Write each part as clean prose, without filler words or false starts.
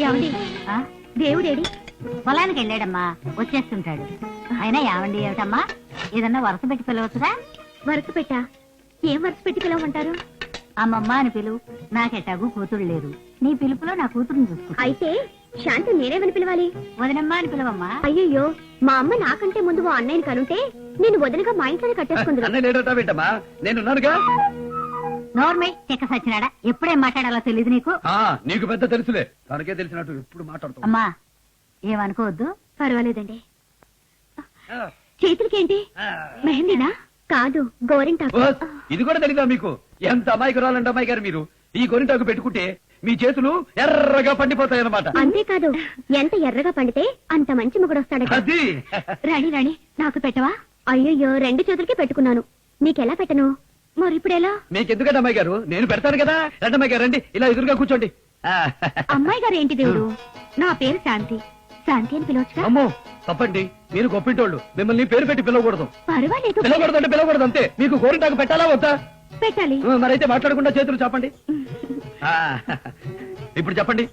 ఏమండి దేవుడేడి? పొలానికి వెళ్ళాడమ్మా, వచ్చేస్తుంటాడు. అయినా ఏమండి ఏమిటమ్మా, ఏదన్నా వరుస పెట్టి పిలవచ్చుగా? వరుస పెట్టా? ఏం వరుస పెట్టి పిలవమంటారు? అమ్మమ్మ అని పిలువు, నాకెట్టాగు కూతురు లేరు. నీ పిలుపులో నా కూతురుని చూసుకుంటా. అయితే శాంతి నేనేమని పిలవాలి? వదినమ్మా అని పిలవమ్మా. అయ్యయ్యో, మా అమ్మ నాకంటే ముందు ఓ అన్నయ్యని కనుంటే నేను వదినగా మా ఇంట్లోనే కట్టేసుకుంది. నోర్మై చెక్క సచ్చినాడా, ఎప్పుడేం మాట్లాడాలో తెలియదు నీకు. నీకు పెద్ద తెలుసులే, తనకే తెలిసినట్టు ఎప్పుడు మాట్లాడుతూ. అమ్మా ఏమనుకోవద్దు. పర్వాలేదండి. చేతులకేంటి? మెహందీనా? కాదు, గోరింటాకు. ఇది కూడా తెలీదా మీకు? ఎంత అమాయకురాలంటే అమ్మాయి గారు మీరు. ఈ గోరింటాకు పెట్టుకుంటే మీ చేతులు ఎర్రగా పండిపోతాయన్నమాట. అంతేకాదు, ఎంత ఎర్రగా పండితే అంత మంచి మొగుడు వస్తాడు. అది రాణి రాణి, నాకు పెట్టవా? అయ్యయ్యో, 2 చేతులకి పెట్టుకున్నాను, నీకెలా పెట్టను? మరి ఇప్పుడెలా? మీకెందుకంటే అమ్మాయి గారు, నేను పెడతాను కదా. రండి అమ్మాయి గారు, రండి, ఇలా ఎదురుగా కూర్చోండి. అమ్మాయి గారు ఏంటి దేవుడు? నా పేరు శాంతి. శాంతి అని పిలవచ్చుగా? అమ్మో తప్పండి, మీరు గొప్పింటోళ్ళు, మిమ్మల్ని పేరు పెట్టి పిలవకూడదు. పర్వాలేదు. పిలవకూడదు అంటే పిలవకూడదు అంతే. మీకు గోరింటాకు పెట్టాలా వద్దా? పెట్టాలి. మరైతే మాట్లాడకుండా చేతులు చెప్పండి. ఇప్పుడు చెప్పండి,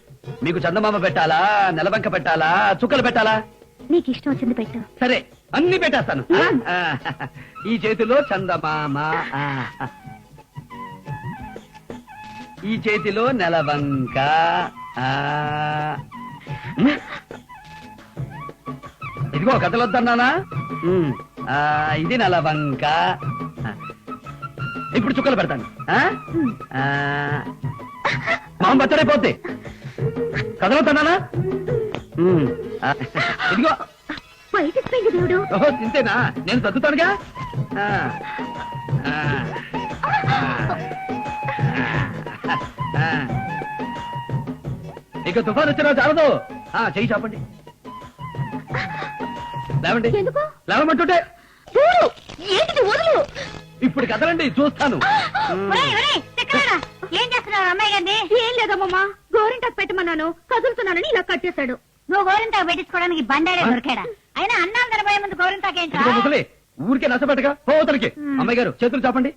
మీకు చందమామ పెట్టాలా, నెలబంక పెట్టాలా, చుక్కలు పెట్టాలా? నీకు ఇష్టం వచ్చింది పెట్టు. సరే, అన్ని పెట్టేస్తాను. ఈ చేతిలో చందమామ, ఈ చేతిలో నెలవంక, ఇదిగో కథలొద్దన్నానా? ఇది నెలవంక. ఇప్పుడు చుక్కలు పెడతాను. మామ బచ్చడైపోద్ది. కథలొద్దన్నానా? ఇదిగో. దేవుడు. ఓహో ఇంతేనా? నేను చదువుతానుగా. ఇక తుఫాన్ వచ్చినా చాలదు. చెయ్యి చాపండి. లేవండి. లేవమంటుంటే ఇప్పుడు కదలండి, చూస్తాను. ఏం చేస్తున్నావు అమ్మాయి గారిని? ఏం లేదమ్మా, గోరింటాకు పెట్టమన్నాను, కదులుతున్నానని ఇలా కట్టేశాడు. నువ్వు గోరింటాకు పెట్టించుకోవడానికి బండాడే దొరికాడా? అయినా అన్నాలు తినబోయే ముందు గోరింటాకేంటి? ముసలి ఊరికే నచ్చబెట్టగా పోతలకి. అమ్మాయి గారు చేతులు చాపండి.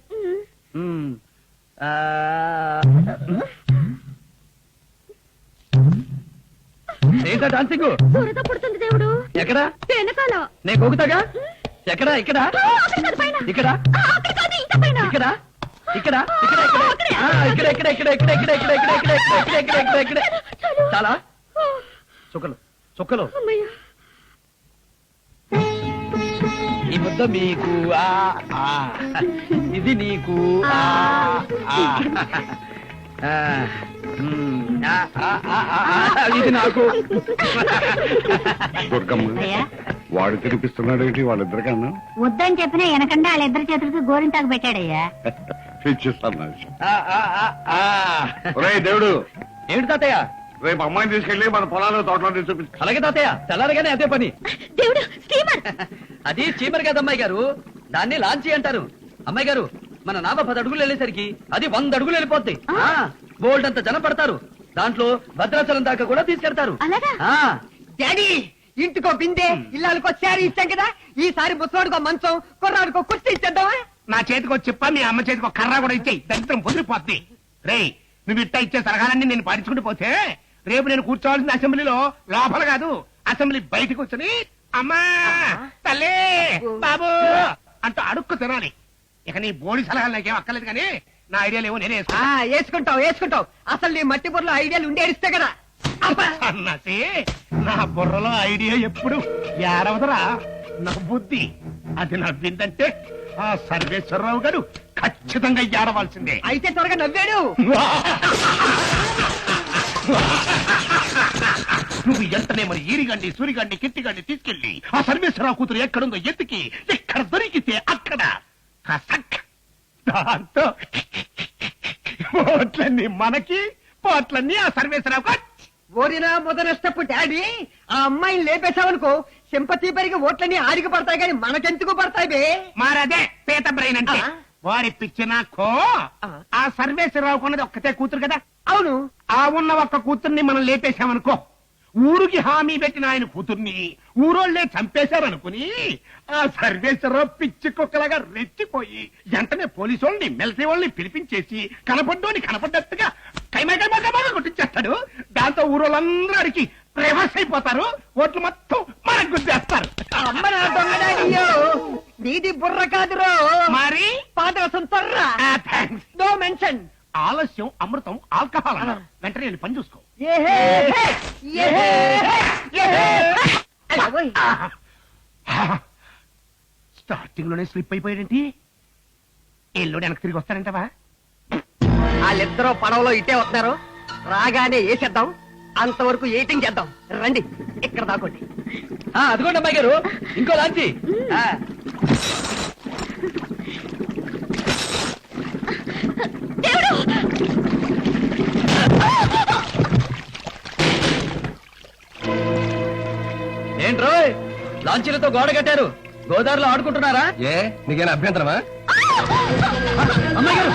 ఏంటా డాన్సింగ్? దురద పుడుతుంది దేవుడు. ఎక్కడా? వెనకాల. నేను గోగుతాగా. ఎక్కడా? ఇక్కడ ఇక్కడ ఇక్కడ ఇక్కడ ఇక్కడ చాలా చుక్కలు చుక్కలు. ఈ ముద్ద మీకు, ఇది నీకు, ఇది నాకు. వాడు తినిపిస్తున్నాడేంటి వాళ్ళిద్దరికన్నా? వద్దని చెప్పినా వెనకంటే వాళ్ళిద్దరి చేతులకి గోరింటాకు పెట్టాడయ్యా. దేవుడు ఏమిటి తాతయ్య? రేపు అమ్మాయిని తీసుకెళ్లి మన పొలాల్లో తోటలో చూపించు. అలాగే తాతయ్య, తెల్లారగానే అదే పని. దేవుడు స్టీమర్. అది చీమర్ కదా అమ్మాయి గారు, దాన్ని లాంచీ అంటారు. అమ్మాయి గారు, మన నామ 10 అడుగులు వెళ్ళేసరికి అది 100 అడుగులు వెళ్ళిపోద్ది. బోల్డ్ అంత జనం పడతారు. దాంట్లో భద్రాచలం దాకా కూడా తీసుకెళ్తారు. డాడీ, ఇంటికో బిందె, ఇల్లాలకో శారీ ఇచ్చాం కదా, ఈసారి ముసలాడుకో మంచం, కుర్రాడుకో కుర్చీ ఇచ్చేద్దామా? నా చేతికో చెప్పా, మీ అమ్మ చేతికో కర్ర కూడా ఇచ్చేయి, దరిద్రం పొదిరిపోద్ది. రేయ్, నువ్వు ఇట్టా ఇచ్చే సలహాలన్నీ నేను పాటించుకుంటూ పోతే రేపు నేను కూర్చోవాల్సిన అసెంబ్లీలో లోపల కాదు, అసెంబ్లీ బయటకు వచ్చి అమ్మా తల్లి బాబు అంటూ అడుక్కు తినాలి. ఇక నీ బోడి సలహాలు నాకేం అక్కర్లేదు, కానీ నా ఐడియాలు ఏవో నేనే వేసుకుంటావు. అసలు నీ మట్టి బుర్రలో ఐడియాలు ఉండేరిస్తే కదా. అన్నసి నా బుర్రలో ఐడియా ఎప్పుడు ఏడవదరా, నా బుద్ధి అది నవ్విందంటే ఆ సర్వేశ్వరరావు గారు ఖచ్చితంగా ఏడవలసిందే. అయితే త్వరగా నవ్వాడు. నువ్వు ఎంతనే మరి ఈరిగండి, సూరిగండి, కిట్టిగండి తీసుకెళ్ళి ఆ సర్వేశ్వరరావు కూతురు ఎక్కడుందో ఎత్తికి ఎక్కడ దొరికితే అక్కడ దాంతో ఓట్లన్నీ మనకి, పోట్లన్నీ ఆ సర్వేశ్వరరావు. ఓరినా మొదనష్టపు డాడీ, ఆ అమ్మాయిని లేపేశావనుకో, సింపతి పెరిగి ఓట్లన్నీ ఆడికి పడతాయి, కానీ మనకెందుకు పడతాయి బే? మారదే పేత బ్రెయిన్ అంటే. వారి పిచ్చినాకో ఆ సర్వేశ్వరరావు కొన్నది ఒక్కతే కూతురు కదా. అవును. ఆ ఉన్న ఒక్క కూతుర్ని మనం లేపేశామనుకో, ఊరికి హామీ పెట్టిన ఆయన కూతుర్ని ఊరోళ్లే చంపేశారనుకుని ఆ సర్వేశ్వరరావు పిచ్చి కుక్కలాగా రెచ్చిపోయి వెంటనే పోలీసు వాళ్ళని మిలిటరీ వాళ్ళని పిలిపించేసి కనపడ్డోని కనపడ్డట్టుగా కైమా కొట్టించేస్తాడు. దాంతో ఊరోళ్ళందరూ అడిగి రివర్స్ అయిపోతారు, ఓట్లు మొత్తం మనకు గుర్తేస్తారు. అమ్మ నా దొంగ డాడీయో, నీది బుర్ర కాదురో, మరి పాదరసం తొర్రా. థ్యాంక్స్. No mention. ఆలస్యం అమృతం ఆల్కహాల్ అన్నారు. వెంటనే వెళ్ళి పని చూసుకో. స్టార్టింగ్ లోనే స్లిప్ అయిపోయాడేంటి? ఎల్లుడు వెనక్కి తిరిగి వస్తారంటవా? వాళ్ళిద్దరూ పడవలో ఇటే వస్తున్నారు, రాగానే వేసేద్దాం, అంతవరకు ఏటింగ్ చేద్దాం. రండి ఇక్కడ దాకోండి. అదిగోండి అమ్మాయి గారు, ఇంకో లాంచి. ఏంట్రో లాంచీలతో గోడ కట్టారు, గోదావరిలో ఆడుకుంటున్నారా? ఏ నీకేనా అభ్యంతరమా? అమ్మాయి గారు,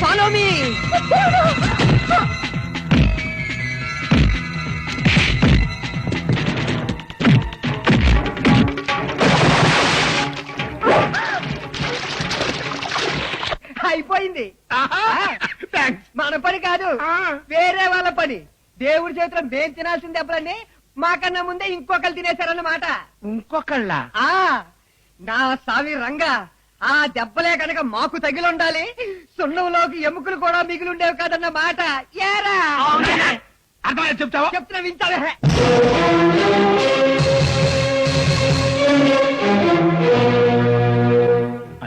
ఫాలో మీ. అయిపోయింది. థ్యాంక్స్. మన పని కాదు, వేరే వాళ్ళ పని. దేవుడి చేతిలో మేం తినాల్సిన దెబ్బలన్నీ మాకన్నా ముందే ఇంకొకరు తినేశారన్నమాట. ఇంకొకళ్ళ ఆ నా సావి రంగా, ఆ దెబ్బలే కనుక మాకు తగిలుండాలి, సున్నంలోకి ఎముకలు కూడా మిగిలిండేవి కాదన్న మాట. ఏరా అర్థమైనా చెప్తావా? చెప్తున్నా వింటావే.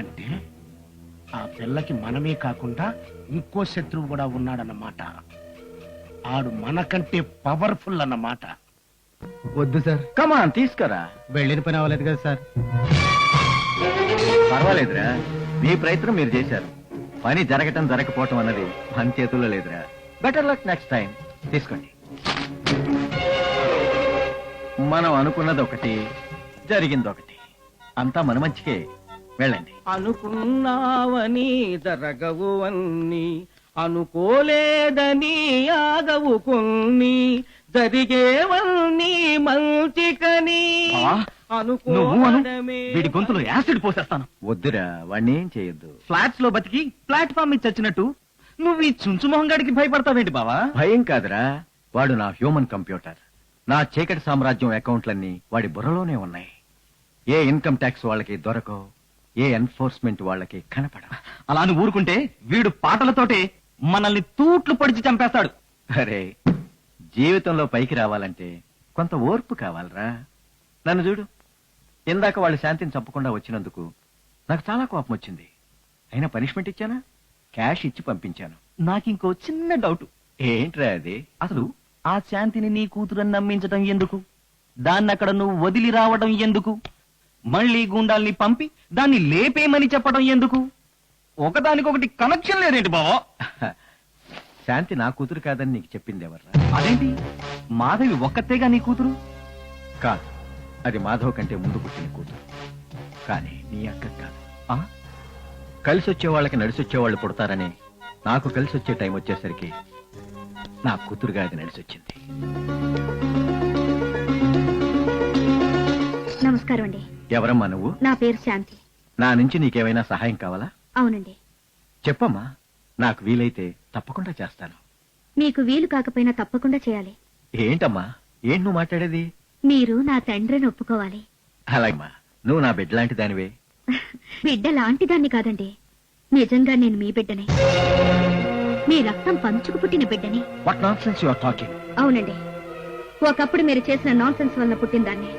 అంటే ఆ పిల్లకి మనమే కాకుండా ఇంకో శత్రువు కూడా ఉన్నాడన్నమాట. ఆడు మనకంటే పవర్ఫుల్ అన్నమాట. వద్దు సార్. కమాన్ తీసుకురా. వెళ్ళిన పని అవ్వలేదు కదా సార్. పర్వాలేదురా, మీ ప్రయత్నం మీరు చేశారు. పని జరగటం జరగకపోవటం అన్నది మన చేతుల్లో లేదురా. Better luck next time. తీసుకోండి. మనం అనుకున్నది ఒకటి, జరిగింది ఒకటి. అంతా మన మంచికే. వెళ్ళండి. అనుకున్నావని జరగవు అన్ని, అనుకోలేదని ఆగవు కొన్ని, జరిగేవన్నీ మంచికని వీడి గొంతులో యాసిడ్ పోసేస్తాను. వద్దురా, వాడిని ఏం చేయొద్దు. ఫ్లాట్స్ లో బతికి ప్లాట్ఫామ్ మీద చచ్చినట్టు నువ్వు ఈ చుంచు మొహంగాడికి భయపడతావేంటి బావా? భయం కాదురా, వాడు నా హ్యూమన్ కంప్యూటర్. నా చీకటి సామ్రాజ్యం అకౌంట్లన్నీ వాడి బుర్రలోనే ఉన్నాయి. ఏ ఇన్కమ్ ట్యాక్స్ వాళ్ళకి దొరకవు, ఏ ఎన్ఫోర్స్మెంట్ వాళ్ళకి కనపడ. అలా అని ఊరుకుంటే వీడు పాటలతోటి మనల్ని తూట్లు పొడిచి చంపేస్తాడు. అరే, జీవితంలో పైకి రావాలంటే కొంత ఓర్పు కావాలరా. నన్ను చూడు, ఇందాక వాళ్ళు శాంతిని చంపకుండా వచ్చినందుకు నాకు చాలా కోపం వచ్చింది. అయినా పనిష్మెంట్ ఇచ్చానా? క్యాష్ ఇచ్చి పంపించాను. నాకింకో చిన్న డౌట్. ఏంట్రా అది? అసలు ఆ శాంతిని నీ కూతురని నమ్మించటం ఎందుకు? దాన్ని అక్కడ నువ్వు వదిలి రావడం ఎందుకు? మళ్ళీ గుండాల్ని పంపి దాన్ని లేపేయమని చెప్పడం ఎందుకు? ఒకదానికొకటి కనెక్షన్ లేదేంటి బావా? శాంతి నా కూతురు కాదని నీకు చెప్పింది ఎవర్రా? అదేంటి, మాధవి ఒక్కతేగా నీ కూతురు? కాదు, అది మాధవ్ కంటే ముందు పుట్టిన కూతురు. కానీ నీ అక్క కాదు. ఆ? కలిసి వచ్చే వాళ్ళకి నడిచొచ్చే వాళ్ళు పుడతారని నాకు కలిసి వచ్చే టైం వచ్చేసరికి నా కూతురుగా అది నడిచొచ్చింది. నమస్కారం అండి. ఎవరమ్మా నువ్వు? నా పేరు శాంతి. నా నుంచి నీకేమైనా సహాయం కావాలా? అవునండి. చెప్పమ్మా, నాకు వీలైతే తప్పకుండా చేస్తాను. మీకు వీలు కాకపోయినా తప్పకుండా చేయాలి. ఏంటమ్మా, ఏంటి నువ్వు మాట్లాడేది? మీరు నా తండ్రిని ఒప్పుకోవాలి. అలాగమ్మా, నువ్వు నా బిడ్డ లాంటి దానివే. బిడ్డ లాంటి దాన్ని కాదండి, నిజంగా నేను మీ బిడ్డని. మీ రక్తం పంచుకు పుట్టిన బిడ్డని. What nonsense you are talking? అవునండి, ఒకప్పుడు మీరు చేసిన నాన్ సెన్స్ వలన పుట్టిన దాన్ని.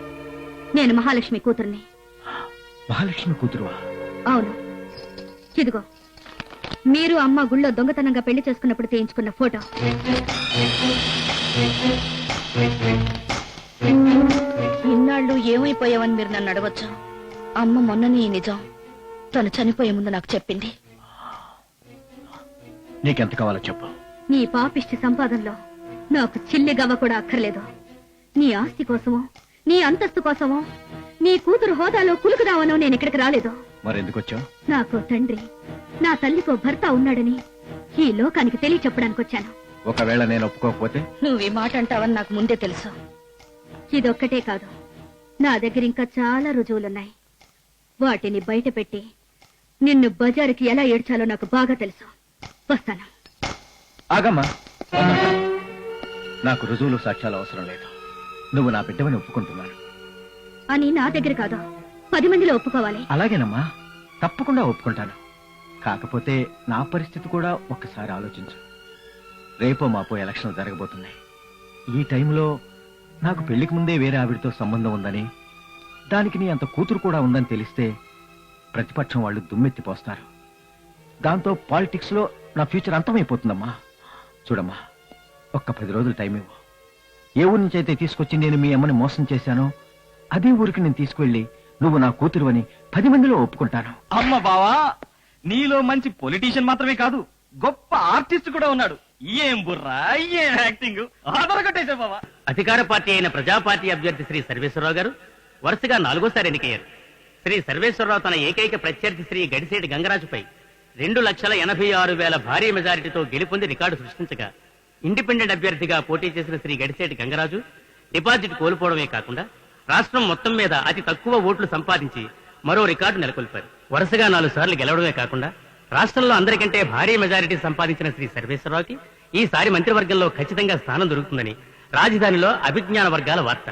నేను మహాలక్ష్మి కూతుర్ని. మహాలక్ష్మి కూతురువా? అవును. ఇదిగో, మీరు అమ్మ గుళ్ళో దొంగతనంగా పెళ్లి చేసుకున్నప్పుడు తీయించుకున్న ఫోటో. ఇన్నాళ్ళు ఏమైపోయావని మీరు నన్ను అడగొచ్చు. అమ్మ మొన్ననే ఈ నిజం తను చనిపోయే ముందు నాకు చెప్పింది. నీకెంత కావాలో చెప్పు. నీ పాపిష్టి సంపాదనలో నాకు చిల్లి గవ్వ కూడా అక్కర్లేదు. నీ ఆస్తి కోసమో, నీ అంతస్తు కోసమో, నీ కూతురు హోదాలో కులుకుదావనో నేను ఇక్కడికి రాలేదు. మరెందుకు వచ్చావు? నాకు తండ్రి, నా తల్లికో భర్త ఉన్నాడని ఈ లోకానికి తెలియచెప్పడానికి వచ్చాను. ఒకవేళ నేను ఒప్పుకోకపోతే? నువ్వు ఈ మాట అంటావని నాకు ముందే తెలుసు. ఇదొక్కటే కాదు, నా దగ్గర ఇంకా చాలా రుజువులున్నాయి. వాటిని బయట పెట్టి నిన్ను బజారుకి ఎలా ఏడ్చాలో నాకు బాగా తెలుసు. వస్తాను. ఆగమ్మా, నాకు రుజువులు సాక్ష్యాలు అవసరం లేదు. నువ్వు నా బిడ్డవని ఒప్పుకుంటున్నాను. అని నా దగ్గర కాదు, 10 మందిలో ఒప్పుకోవాలి. అలాగేనమ్మా, తప్పకుండా ఒప్పుకుంటాను. కాకపోతే నా పరిస్థితి కూడా ఒక్కసారి ఆలోచించు. రేపో మాపో ఎలక్షన్ జరగబోతున్నాయి. ఈ టైంలో నాకు పెళ్లికి ముందే వేరే ఆవిడతో సంబంధం ఉందని, దానికి నీ అంత కూతురు కూడా ఉందని తెలిస్తే ప్రతిపక్షం వాళ్ళు దుమ్మెత్తిపోస్తారు. దాంతో పాలిటిక్స్ లో నా ఫ్యూచర్ అంతమైపోతుందమ్మా. చూడమ్మా, ఒక్క 10 రోజులు టైం ఇవ్వు. ఏ ఊరి నుంచి అయితే తీసుకొచ్చి నేను మీ అమ్మని మోసం చేశానో అదే ఊరికి నేను తీసుకువెళ్ళి నువ్వు నా కూతురు అని 10 మందిలో ఒప్పుకుంటాను. అమ్మ బావా, నీలో మంచి పొలిటీషియన్ మాత్రమే కాదు, గొప్ప ఆర్టిస్ట్ కూడా ఉన్నాడు. ఏం బుర్రా, ఏం యాక్టింగ్! ఆదరగొట్టేశా బావా. అధికార పార్టీ అయిన ప్రజా పార్టీ అభ్యర్థి శ్రీ సర్వేశ్వరరావు గారు వరుసగా 4వ సారి ఎన్నికయ్యారు. శ్రీ సర్వేశ్వరరావు తన ఏకైక ప్రత్యర్థి శ్రీ గడిసేటి గంగరాజుపై 2,86,000 భారీ మెజారిటీతో గెలుపొంది రికార్డు సృష్టించగా, ఇండిపెండెంట్ అభ్యర్థిగా పోటీ చేసిన శ్రీ గడిసేటి గంగరాజు డిపాజిట్ కోల్పోవడమే కాకుండా రాష్ట్రం మొత్తం మీద అతి తక్కువ ఓట్లు సంపాదించి మరో రికార్డు నెలకొల్పారు. వరుసగా 4 సార్లు గెలవడమే కాకుండా రాష్ట్రంలో అందరికంటే భారీ మెజారిటీ సంపాదించిన శ్రీ సర్వేశ్వరరావుకి ఈసారి మంత్రివర్గంలో ఖచ్చితంగా స్థానం దొరుకుతుందని రాజధానిలో అభిజ్ఞాన వర్గాల వార్త.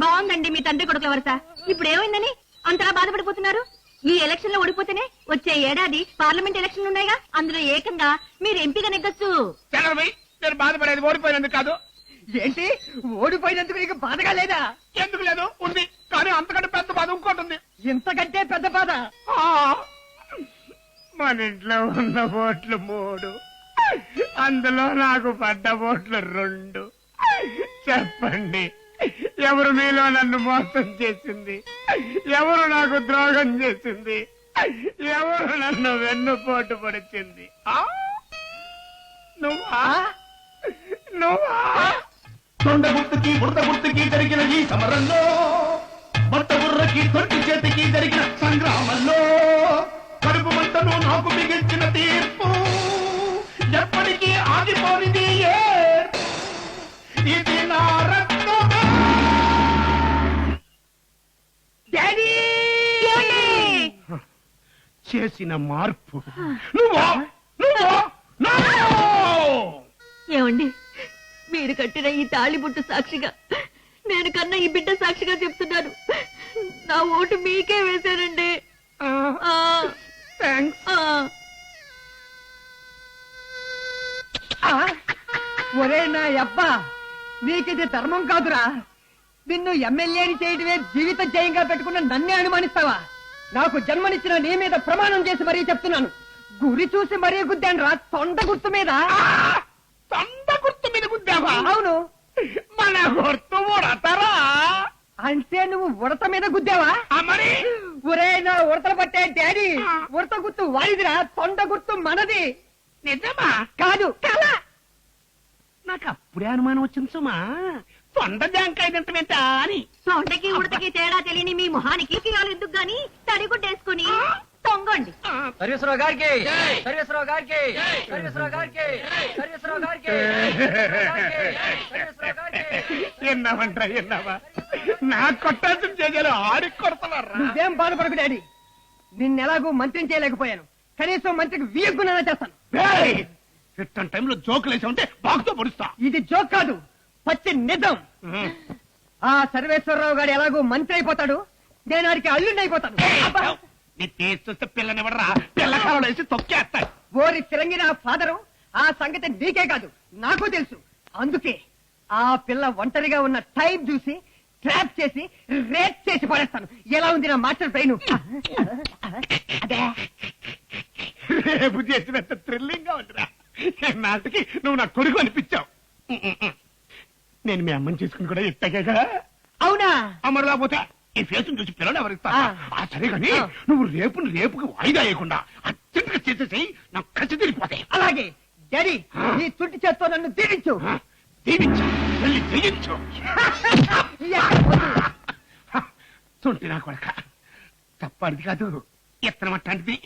బాగుందండి మీ తండ్రి కొడుకుల వరుస. ఇప్పుడు ఏమైందని అంతలా బాధపడిపోతున్నారు? ఈ ఎలక్షన్ లో ఓడిపోతేనే వచ్చే ఏడాది పార్లమెంట్ ఎలక్షన్ ఉన్నాయిగా, అందులో ఏకంగా మీరు ఎంపీగా నెగ్గొచ్చు. నేను బాధపడేది ఓడిపోయినందుకు కాదు. ఏంటి, ఓడిపోయినందుకు నీకు బాధగా లేదా? ఎందుకు లేదు, ఉంది. కానీ అంతకంటే పెద్ద బాధ ఇంకోటి ఉంది. ఇంతకంటే పెద్ద బాధ? మన ఇంట్లో ఉన్న ఓట్లు 3, అందులో నాకు పడ్డ ఓట్లు 2. చెప్పండి, ఎవరు మీలో నన్ను మోసం చేసింది? ఎవరు నాకు ద్రోహం చేసింది? ఎవరు నన్ను వెన్నుపోటు పడిచింది? నువ్వా? నువ్వా? తొండ గుర్తుకి బురద గుర్తుకి జరిగిన ఈ సమరంలో, బట్ట బుర్రకి తొట్టి చేతికి జరిగిన సంగ్రామంలో, కడుపు మంటను నాకు మిగిల్చిన తీర్పు ఎప్పటికీ ఆగిపోనిది. ఇది నా రక్తమే. చేసిన మార్పు నువ్వు నువ్వు ఏమండి మీరు కట్టిన ఈ తాళిబుట్టు సాక్షిగా నేను కన్నా ఈ బిడ్డ సాక్షిగా చెప్తున్నాను, నా ఓటు మీకే వేశానండి. ఒరే నా అబ్బా, నీకిది ధర్మం కాదురా. నిన్ను ఎమ్మెల్యేని చేయడమే జీవిత జయంగా పెట్టుకున్న నన్నే అనుమానిస్తావా? నాకు జన్మనిచ్చిన నీ మీద ప్రమాణం చేసి మరీ చెప్తున్నాను, గురి చూసి మరీ గుద్దాను రా, తొండ గుర్తు మీద. తొండ గుర్తు మీద గుద్దావా? అవును. మన గుర్తు ఉడతారా అంటే నువ్వు ఉడత మీద గుద్దావా? మరి ఒరే నా ఉడతలు పట్టే డాడీ, ఉడత గుర్తు వాడిదిరా, తొండ గుర్తు మనది. నిజమా? కాదు కళ. నాకు అప్పుడే అనుమానం వచ్చింది సుమా, తొండ జాంకాయ తింటమేంటా అని. తొండకి ఉడతకి తేడా తెలియని మీ మొహానికి కిరాలు ఎందుకు గాని తడిగుడ్డేసుకుని తొంగండి. సర్వేశ్వరరావు గారికి, సర్వేశ్వరరావు గారికి, సర్వేశ్వరరావు గారికి, సర్వేశ్వరరావు గారికి, సర్వేశ్వరరావు గారికి. ఎన్నావంటా ఎన్నావా? నా కొట్టాల్సిన చేయాలి ఆడికి కొడతావారా? నువ్వేం బాధపడకు డాడీ, నిన్నెలాగూ మంత్రిని చేయలేకపోయాను, కనీసం మంత్రికి వీయకున్నా చేస్తాను. ఇట్టని టైంలో జోకులు వేసా ఉంటే బాగుతో పొడుస్తా. ఇది జోక్ కాదు, పచ్చి నిజం. ఆ సర్వేశ్వరరావు గారు ఎలాగూ మంత్రి అయిపోతాడు, నేను వాడికి అల్లుండి అయిపోతాను. అబ్బా! నీ కేసు చూస్తే పిల్లనివ్వడరా, పిల్లకాలలో వేసి తొక్కేస్తాడు. ఓరి తిరంగి నా ఫాదరు, ఆ సంగతి నీకే కాదు నాకు తెలుసు. అందుకే ఆ పిల్ల ఒంటరిగా ఉన్న టైం చూసి ట్రాప్ చేసి రేప్ చేసి పడేస్తాను. ఎలా ఉంది నా మాస్టర్ బ్రెయిన్? అదే రేపు చేసినంత థ్రిల్లింగ్ గా ఉందిరా. నాటికి నువ్వు నా కొడుకు అనిపించావు. నేను మీ అమ్మని చేసుకుని కూడా ఇట్టగా. అవునా? అమ్మరు లేకపోతే ఈ ఫేస్ చూసి పిల్లలు ఎవరిస్తా? సరే కానీ నువ్వు రేపుకి వాయిదా వేయకుండా అత్యంతగా చేసేసి నాకు ఖర్చు తిరిగిపోతాయి. అలాగే డాడీ, నీ చుట్టి చేత్తో నన్ను దీవించు. దీవించు, వెళ్ళి జయించు. చుంటి నా కొడక, తప్పటిది కాదు, ఎత్తనం అట్లాంటిది.